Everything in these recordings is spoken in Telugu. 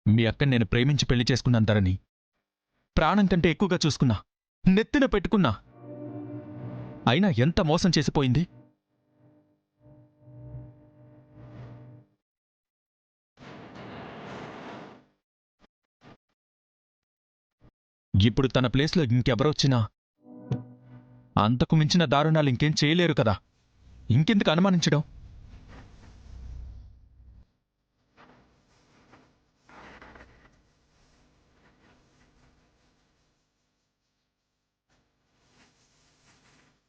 మీ అక్కని నేను ప్రేమించి పెళ్లి చేసుకున్నాను ధరణి. ప్రాణం కంటే ఎక్కువగా చూసుకున్నా, నెత్తిన పెట్టుకున్నా. అయినా ఎంత మోసం చేసిపోయింది. ఇప్పుడు తన ప్లేస్లో ఇంకెవరొచ్చినా అంతకు మించిన దారుణాలు ఇంకేం చేయలేరు కదా. ఇంకెందుకు అనుమానించడం?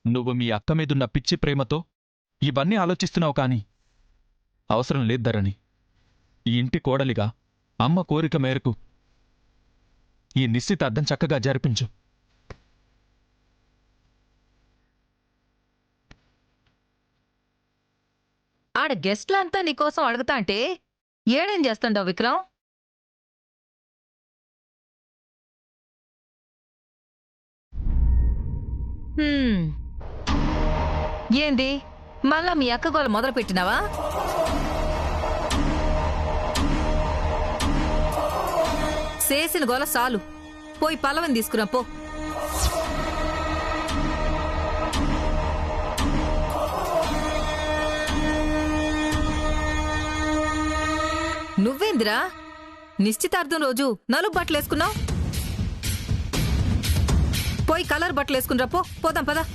నువ్వు మీ అక్క మీదున్న పిచ్చి ప్రేమతో ఇవన్నీ ఆలోచిస్తున్నావు కాని అవసరం లేద్దరని. ఈ ఇంటి కోడలిగా అమ్మ కోరిక మేరకు ఈ నిశ్చితార్థం చక్కగా జరిపించు. ఆడ గెస్ట్లంతా నీకోసం అడుగుతా అంటే ఏడేం చేస్తుండవు విక్రమ్? ఏంది మళ్ళా మీ అక్క గోల మొదలు పెట్టినావా? చేసిన గోల చాలు, పోయి పల్లవని తీసుకురా పో. నువ్వేందిరా నిశ్చితార్థం రోజు నలుగు బట్టలు వేసుకున్నావు? పోయి కలర్ బట్టలు వేసుకునిరా పో. పోదాం పదా.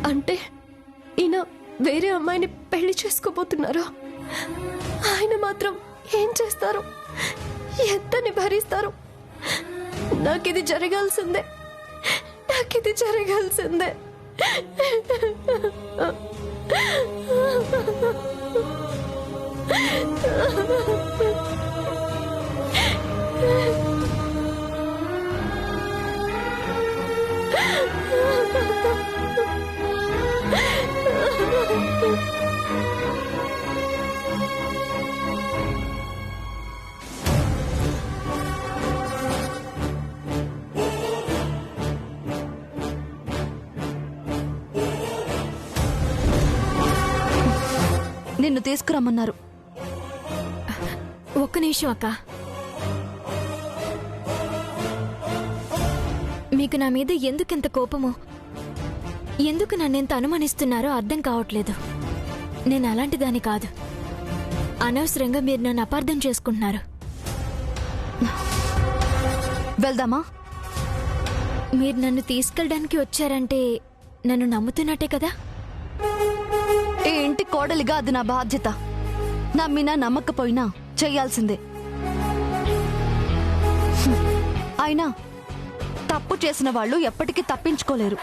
అంటే ఈయన వేరే అమ్మాయిని పెళ్లి చేసుకోబోతున్నారా? ఆయన మాత్రం ఏం చేస్తారు? ఎంతని భరిస్తారు? నాకిది జరగాల్సిందే, నాకిది జరగాల్సిందే. నిన్ను తీసుకురమ్మన్నారు. ఒక్క నిమిషం అక్క. మీకు నా మీద ఎందుకింత కోపమో, ఎందుకు నన్నెంత అనుమానిస్తున్నారో అర్థం కావట్లేదు. నేను అలాంటి దాన్ని కాదు. అనవసరంగా మీరు నన్ను అపార్థం చేసుకుంటున్నారు. వెళ్దామా? మీరు నన్ను తీసుకెళ్ళడానికి వచ్చారంటే నన్ను నమ్ముతున్నట్టే కదా? ఈ ఇంటి కోడలిగా అది నా బాధ్యత. నమ్మినా నమ్మకపోయినా చెయ్యాల్సిందే. అయినా తప్పు చేసిన వాళ్ళు ఎప్పటికీ తప్పించుకోలేరు.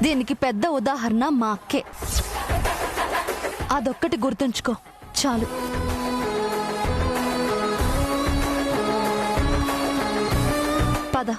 దీనికి పెద్ద ఉదాహరణ మా అక్కే. అదొక్కటి గుర్తుంచుకో చాలు. పద.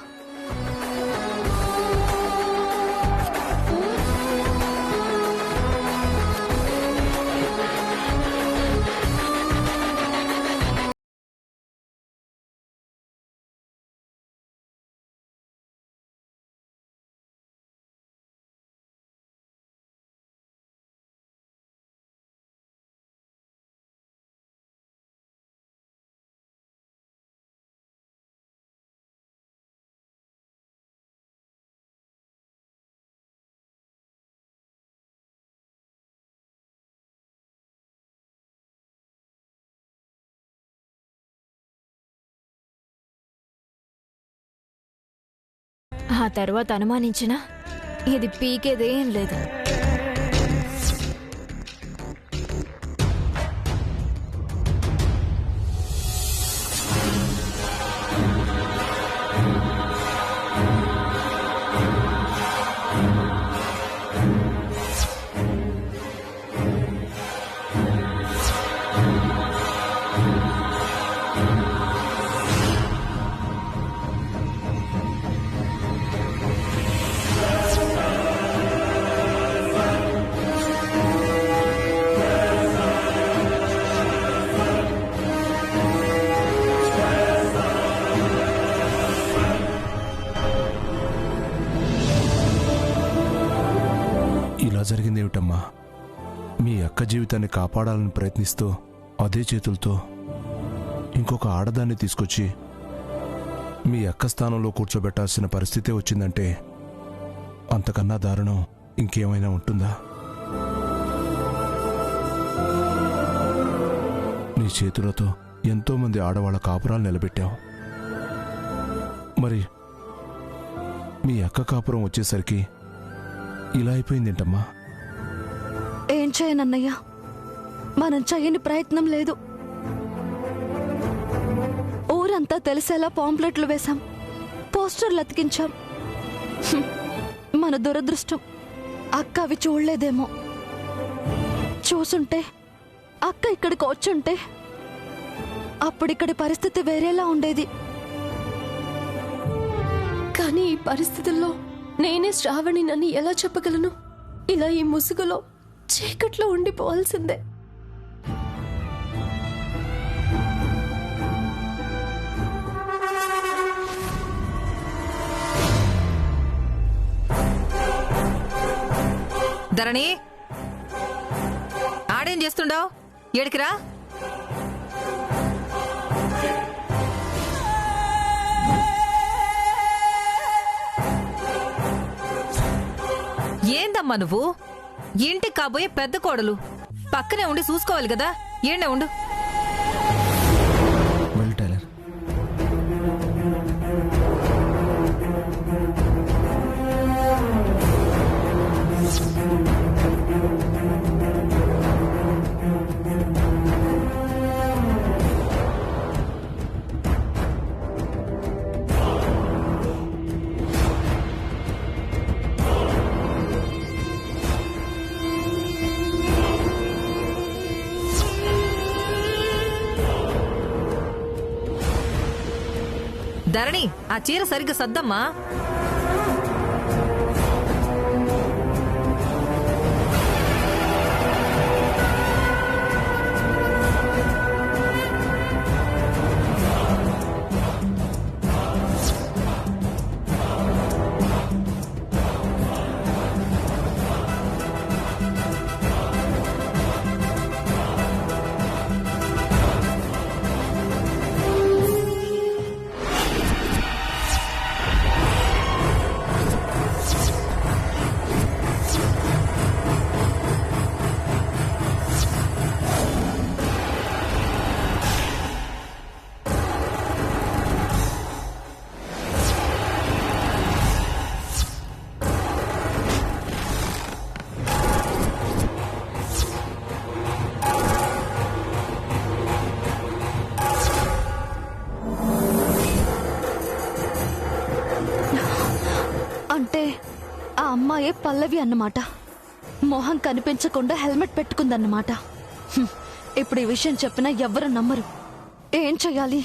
ఆ తర్వాత అనుమానించినా ఇది పీకేదేం లేదు. జరిగిందేమిటమ్మా? మీ అక్క జీవితాన్ని కాపాడాలని ప్రయత్నిస్తూ అదే చేతులతో ఇంకొక ఆడదాన్ని తీసుకొచ్చి మీ అక్క స్థానంలో కూర్చోబెట్టాల్సిన పరిస్థితే వచ్చిందంటే అంతకన్నా దారుణం ఇంకేమైనా ఉంటుందా? నీ చేతులతో ఎంతోమంది ఆడవాళ్ళ కాపురాలు నిలబెట్టావు. మరి మీ అక్క కాపురం వచ్చేసరికి ఇలా అయిపోయిందేంటమ్మా? ఏం చేయనన్నయ్య, మనం చెయ్యని ప్రయత్నం లేదు. ఊరంతా తెలిసేలా పాంప్లెట్లు వేశాం, పోస్టర్లు అతికించాం. హ్మ్. మన దురదృష్టం అక్క అవి చూడలేదేమో. చూసుంటే, అక్క ఇక్కడికి వచ్చుంటే అప్పుడిక్కడి పరిస్థితి వేరేలా ఉండేది. కానీ ఈ పరిస్థితుల్లో నేనే శ్రావణినని ఎలా చెప్పగలను? ఇలా ఈ ముసుగులో చీకట్లో ఉండిపోవాల్సిందే. ధరణి, ఆడేం చేస్తుండవు? ఏడికిరా. ఏందమ్మా నువ్వు? ఇంటికి కాబోయే పెద్ద కోడలు, పక్కనే ఉండి చూసుకోవాలి కదా. ఏండే ఉండు. వెళ్ళు టైలర్. ధరణి, ఆ చీర సరిగ్గా సద్దమ్మా. అంటే ఆ అమ్మాయే పల్లవి అన్నమాట. మొహం కనిపించకుండా హెల్మెట్ పెట్టుకుందన్నమాట. హ్మ్. ఇప్పుడు ఈ విషయం చెప్పినా ఎవ్వరు నమ్మరు. ఏం చెయ్యాలి?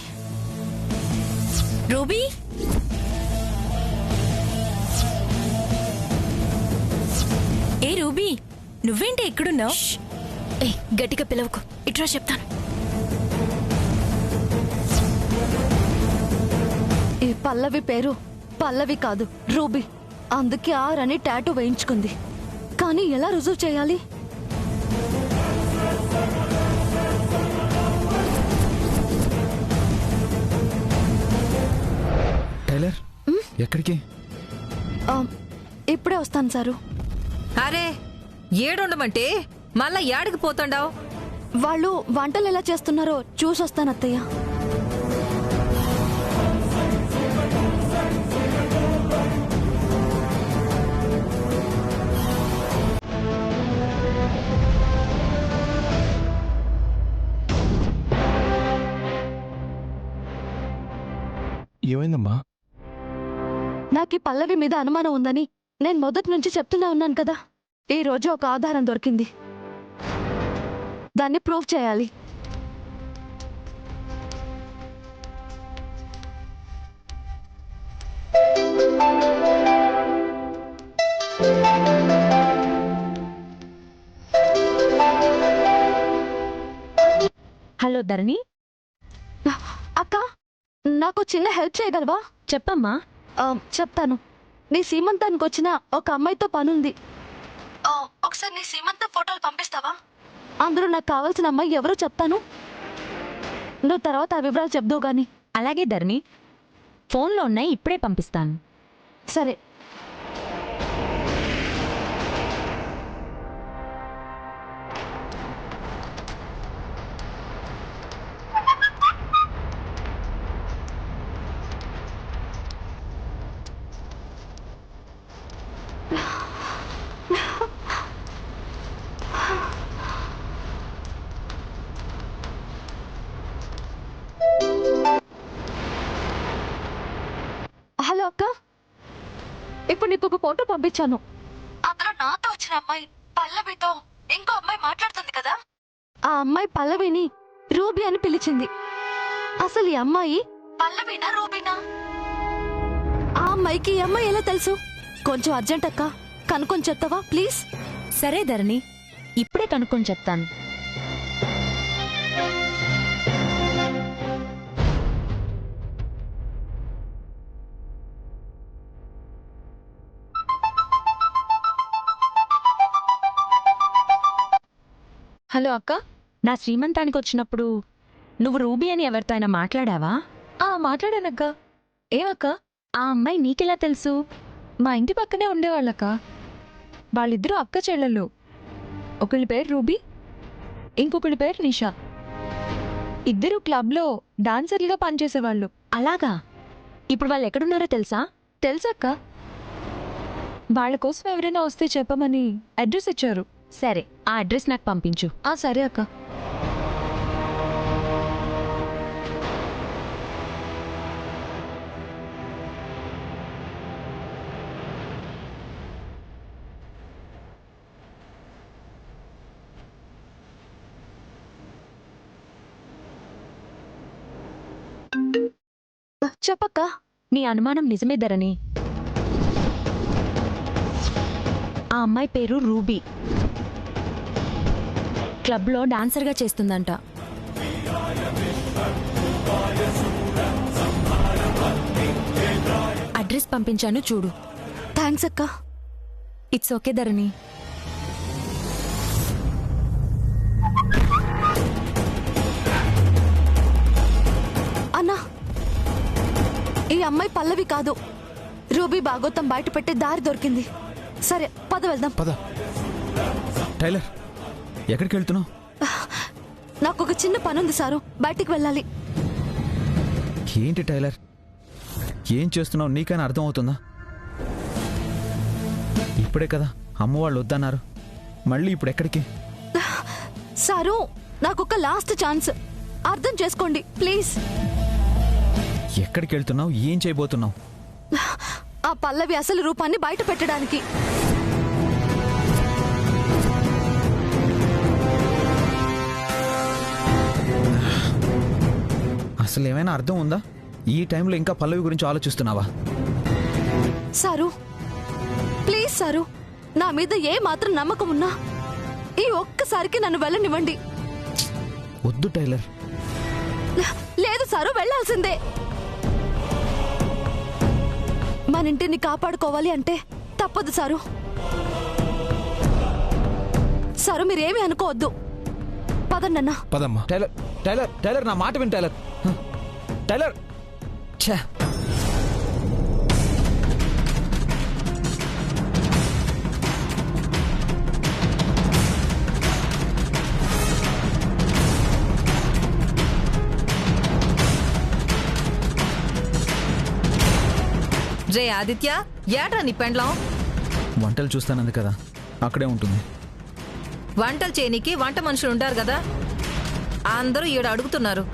రూబీ, ఏ రూబీ, నువ్వేంటి ఎక్కడున్నావు? ఏ గట్టిగా పిలవకు, ఇట్రా చెప్తాను. ఈ పల్లవి పేరు పల్లవి కాదు, రూబీ. అందుకే ఆర్ అని టాటూ వేయించుకుంది. కానీ ఎలా రుజువు చేయాలి? టైలర్, ఎక్కడికి? ఆ, ఇప్పుడే వస్తాను సారు. అరే, ఏడుండమంటే మళ్ళా యాడికి పోతాండావు? వాళ్ళు వంటలు ఎలా చేస్తున్నారో చూసొస్తాను అత్తయ్య. ఏమైందమ్మా? నాకు ఈ పల్లవి మీద అనుమానం ఉందని నేను మొదటి నుంచి చెప్తూనే ఉన్నాను కదా. ఈ రోజు ఒక ఆధారం దొరికింది. దాన్ని ప్రూవ్ చేయాలి. హలో ధరణి. అక్క, నాకు చిన్న హెల్ప్ చేయగలవా? చెప్పమ్మా. చెప్తాను. నీ సీమంతానికి వచ్చిన ఒక అమ్మాయితో పనుంది. ఒకసారి ఒకసారి నీ సీమంత ఫోటోలు పంపిస్తావా? అందులో నాకు కావాల్సిన అమ్మాయి ఎవరో చెప్తాను, నువ్వు తర్వాత ఆ వివరాలు చెప్దావు గాని. అలాగే ధరణి, ఫోన్లో ఉన్నాయి, ఇప్పుడే పంపిస్తాను. సరే. హలో అక్క, ఇప్పుడు నీకు ఒక ఫోటో పంపించాను. అందులో నాతో వచ్చిన అమ్మాయి పల్లవితో ఇంకో అమ్మాయి మాట్లాడుతుంది కదా. ఆ అమ్మాయి పల్లవిని రూబీ అని పిలిచింది. అసలు ఈ అమ్మాయి పల్లవినా రూబీనా? ఆ అమ్మాయికి ఈ అమ్మాయి ఎలా తెలుసు? కొంచెం అర్జెంట్ అక్క, కనుక్కొని చెప్తావా ప్లీజ్? సరే ధరణి, ఇప్పుడే కనుక్కొని చెప్తాను. హలో అక్క, నా శ్రీమంతానికి వచ్చినప్పుడు నువ్వు రూబీ అని ఎవరితో అయినా మాట్లాడావా? మాట్లాడానక్క. ఏమక్క? ఆ అమ్మాయి నీకెలా తెలుసు? మా ఇంటి పక్కనే ఉండేవాళ్ళక్క. వాళ్ళిద్దరూ అక్క చెల్లెళ్ళు. ఒకళ్ళ పేరు రూబీ, ఇంకొకళ్ళ పేరు నిషా. ఇద్దరు క్లబ్లో డాన్సర్లుగా పనిచేసేవాళ్ళు. అలాగా? ఇప్పుడు వాళ్ళు ఎక్కడున్నారో తెలుసా? తెలుసక్క. వాళ్ళ కోసం ఎవరైనా వస్తే చెప్పమని అడ్రస్ ఇచ్చారు. సరే, ఆ అడ్రస్ నాకు పంపించు. సరే అక్క. చెప్పక్క. నీ అనుమానం నిజమే ధరణి. ఆ అమ్మాయి పేరు రూబీ. క్లబ్లో డాన్సర్గా చేస్తుందంట. అడ్రస్ పంపించాను, చూడు. థ్యాంక్స్ అక్క. ఇట్స్ ఓకే ధరణి. అన్నా, ఈ అమ్మాయి పల్లవి కాదు, రూబీ భాగోతం బయట పెట్టే దారి దొరికింది. సరే పద వెళ్దాం. పద. టైలర్, ఎక్కడికి వెళ్తున్నావు? నాకు ఒక చిన్న పనుంది సారు, బయటికి వెళ్ళాలి. ఏంటి టైలర్, ఏం చేస్తున్నావు నీకైనా అర్థం అవుతుందా? ఇప్పుడే కదా అమ్మ వాళ్ళు వద్దన్నారు, మళ్ళీ ఇప్పుడు ఎక్కడికి? సారు, నాకొక లాస్ట్ ఛాన్స్, అర్థం చేసుకోండి ప్లీజ్. ఎక్కడికి వెళ్తున్నావు? ఏం చేయబోతున్నావు? ఆ పల్లవి అసలు రూపాన్ని బయట పెట్టడానికి. అసలు ఏమైనా అర్థం ఉందా? ఈ టైంలో ఇంకా పల్లవి గురించి ఆలోచిస్తున్నావా? సారు ప్లీజ్ సారు, నా మీద ఏ మాత్రం నమ్మకం ఉన్నా ఈ ఒక్కసారికి నన్ను వెళ్ళనివ్వండి. వద్దు టైలర్. లేదు సారు, వెళ్ళాల్సిందే. మన ఇంటిని కాపాడుకోవాలి అంటే తప్పదు సారు. సారు మీరేమీ అనుకోవద్దు, పదండన్నా. పదమ్మా. టైలర్ టైలర్ టైలర్ నా మాట విను టైలర్. టైలర్, ఛే. రే ఆదిత్య, ఏట్రా నీ పెండ్లం? వంటలు చూస్తానంది కదా, అక్కడే ఉంటుంది. వంటలు చేయనీకి వంట మనుషులు ఉంటారు కదా, అందరూ ఈడ అడుగుతున్నారు.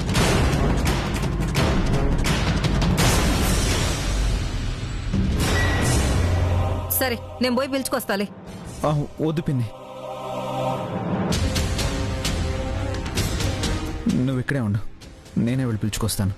సరే, నేను పోయి పిలుచుకొస్తాలే. వద్దు పిన్ని, నువ్వు ఇక్కడే ఉండు, నేనే వెళ్ళి పిలుచుకొస్తాను.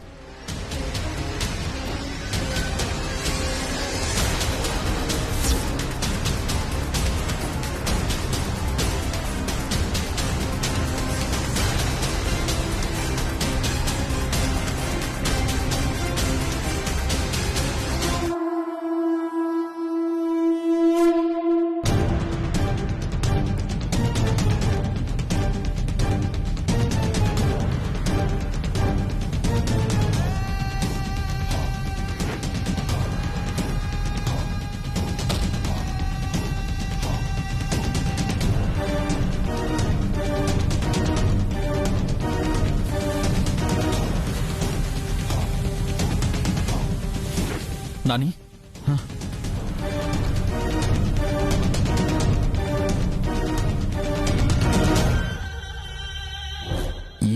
నాని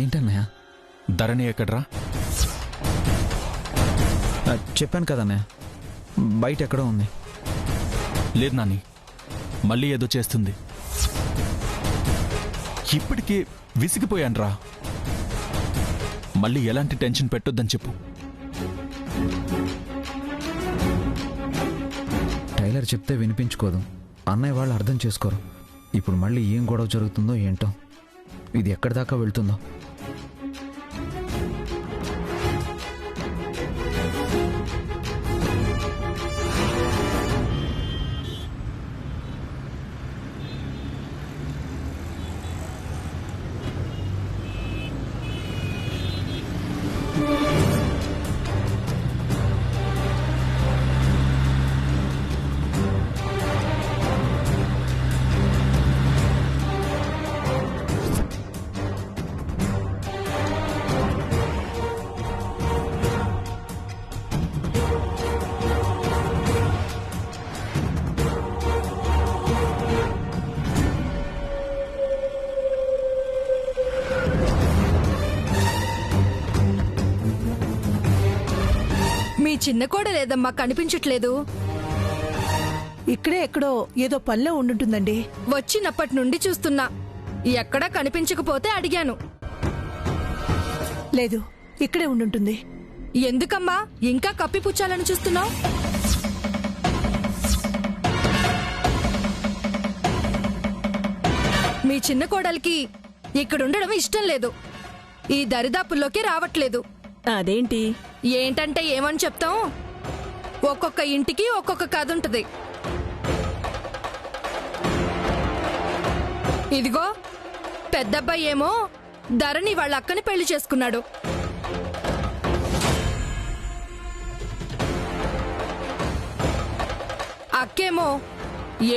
ఏంటన్నయ్య? ధరణి ఎక్కడ్రా? చెప్పాను కదన్నయ్య, బయట ఎక్కడో ఉంది. లేదు నాని, మళ్ళీ ఏదో చేస్తుంది. ఇప్పటికే విసిగిపోయాన్రా. మళ్ళీ ఎలాంటి టెన్షన్ పెట్టొద్దని చెప్పు. టైలర్ చెప్తే వినిపించుకోదు, అన్నయ్య వాళ్ళు అర్థం చేసుకోరు. ఇప్పుడు మళ్ళీ ఏం గొడవ జరుగుతుందో ఏంటో, ఇది ఎక్కడి దాకా వెళ్తుందో. మీ చిన్న కోడలు లేదమ్మా, కనిపించట్లేదు. ఇక్కడే ఎక్కడో ఏదో పనిలో ఉండుంటుందండి. వచ్చినప్పటి నుండి చూస్తున్నా, ఎక్కడా కనిపించకపోతే అడిగాను. లేదు, ఇక్కడే ఉండుంటుంది. ఎందుకమ్మా ఇంకా కప్పిపుచ్చాలని చూస్తున్నావు? మీ చిన్న కోడలికి ఇక్కడుండడం ఇష్టం లేదు, ఈ దరిదాపుల్లోకి రావట్లేదు. అదేంటి? ఏంటంటే ఏమని చెప్తాం, ఒక్కొక్క ఇంటికి ఒక్కొక్క కథ ఉంటది. ఇదిగో పెద్దబ్బాయి ఏమో ధరణి వాళ్ళ అక్కని పెళ్లి చేసుకున్నాడు. అక్కేమో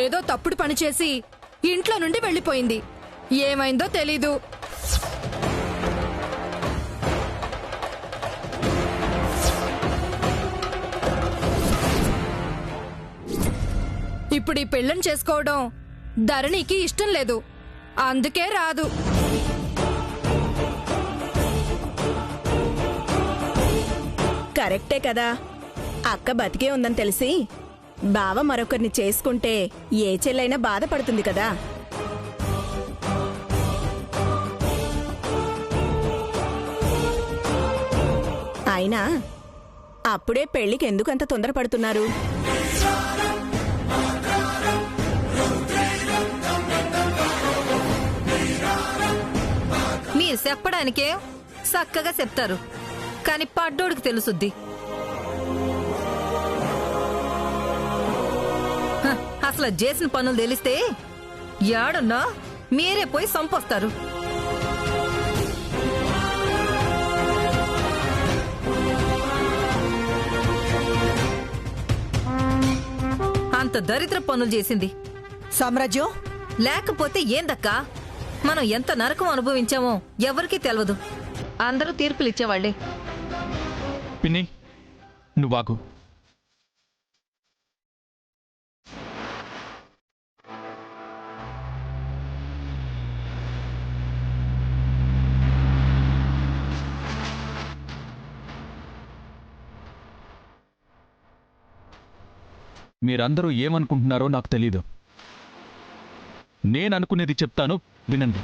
ఏదో తప్పుడు పని చేసి ఇంట్లో నుండి వెళ్ళిపోయింది. ఏమైందో తెలీదు. ఇప్పుడు ఈ పెళ్ళని చేసుకోవడం ధరణికి ఇష్టం లేదు, అందుకే రాదు. కరెక్టే కదా, అక్క బతికే ఉందని తెలిసి బావ మరొకరిని చేసుకుంటే ఏ చెల్లైనా బాధపడుతుంది కదా. అయినా అప్పుడే పెళ్లికి ఎందుకంత తొందరపడుతున్నారు? మీరు చెప్పడానికే చక్కగా చెప్తారు, కాని పడ్డోడికి తెలుసుద్ది. అసలు చేసిన పనులు తెలిస్తే ఏడున్నా మీరే పోయి సంపొస్తారు. అంత దరిద్ర పనులు చేసింది సామ్రాజ్యం. లేకపోతే ఏందక్కా, మనం ఎంత నరకం అనుభవించామో ఎవరికీ తెలియదు. అందరూ తీర్పులు ఇచ్చేవాళ్లే. పిన్ని, నువ్వాగు. మీరందరూ ఏమనుకుంటున్నారో నాకు తెలీదు. నేననుకునేది చెప్తాను, వినండి.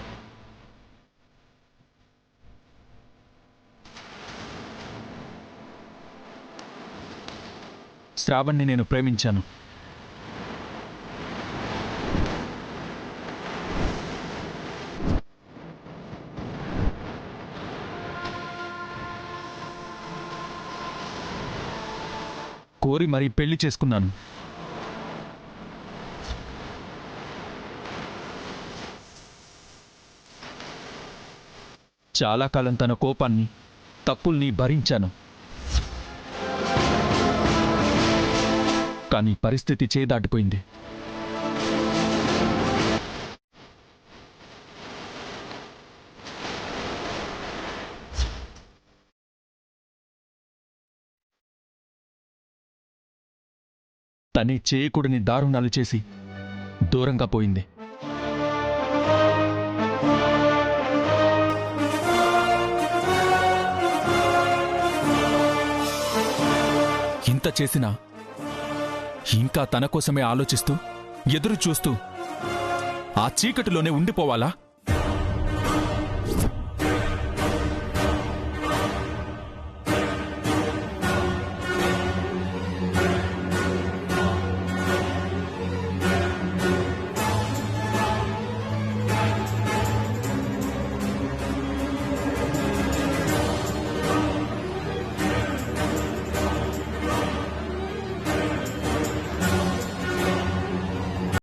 శ్రావణ్ణి నేను ప్రేమించాను. కోరి మరీ పెళ్లి చేసుకున్నాను. చాలా కాలం తన కోపాన్ని, తప్పుల్ని భరించాను. కానీ పరిస్థితి చేదాటిపోయింది. తనే చేయకూడని దారుణాలు చేసి దూరంగా పోయింది. ఇంత చేసినా ఇంకా తన కోసమే ఆలోచిస్తూ ఎదురు చూస్తూ ఆ చీకటిలోనే ఉండిపోవాలా?